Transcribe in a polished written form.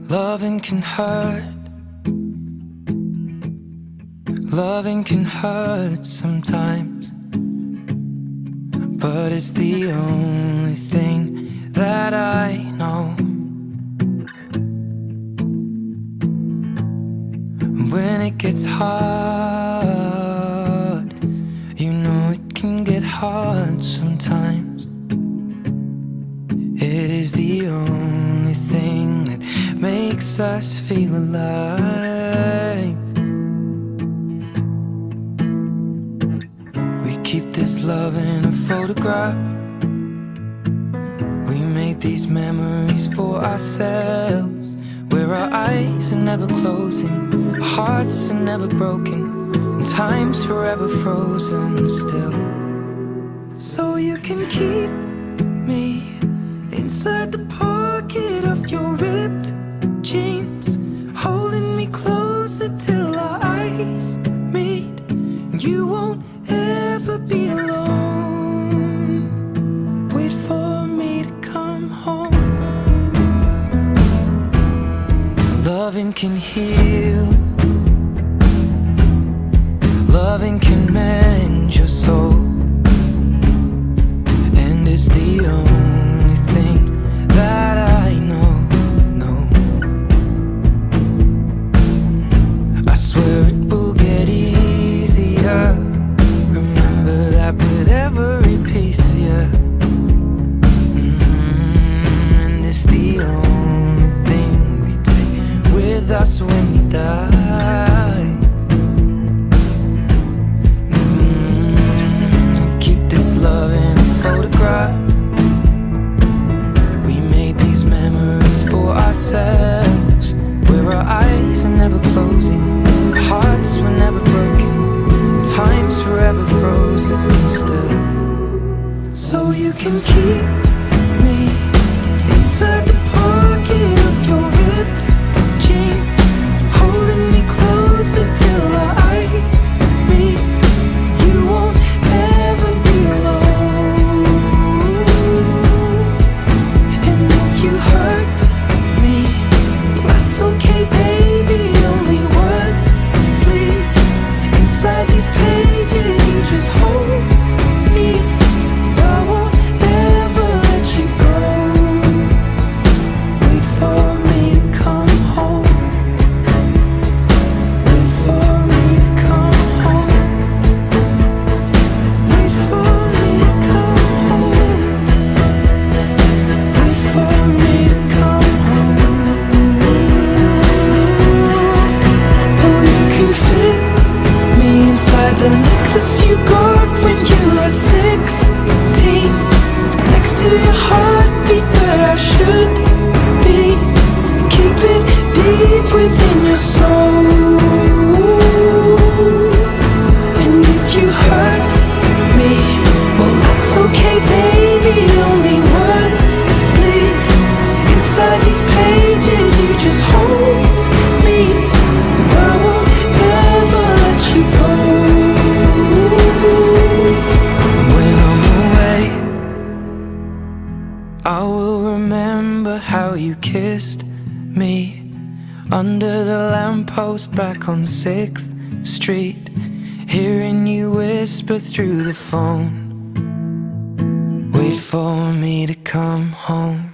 Loving can hurt. Loving can hurt sometimes, but it's the only thing that I know. When it gets hard, you know it can get hard sometimes. It is the only thing that makes us feel alive. We keep this love in a photograph. We made these memories for ourselves, where our eyes are never closing, our hearts are never broken, and time's forever frozen still. So you can keep me inside the pocket of your ripped jeans, holding me closer till our eyes meet. You won't ever be alone. Wait for me to come home. Loving can heal. Loving can mend your soul, and it's the only thing that I know. I swear it will get easier. Remember that with every piece of you. And it's the only thing we take with us when we die. We keep this love in its photograph. We made these memories for ourselves, where our eyes are never closing, our hearts were never broken, time's forever frozen still. So you can keep me inside the pocket of your ripped jeans, holding me closer till our eyes meet. You won't ever be alone. And if you hurt me, that's okay, baby. Only words bleed inside these pages. You just hold me. I won't ever let you go. Wait for me to come home. Wait for me to come home. Wait for me to come home. Wait for me to come home. Oh, you can fit me inside the necklace you got when you were 16, next to your heartbeat where I should be. Keep it deep within your soul. And if you hurt me, well, that's okay, baby. Only words bleed inside these pages. You just hold me. I won't ever let you go. When I'm away, I will remember how you kissed me under the lamppost back on 6th Street, hearing you whisper through the phone. Wait for me to come home.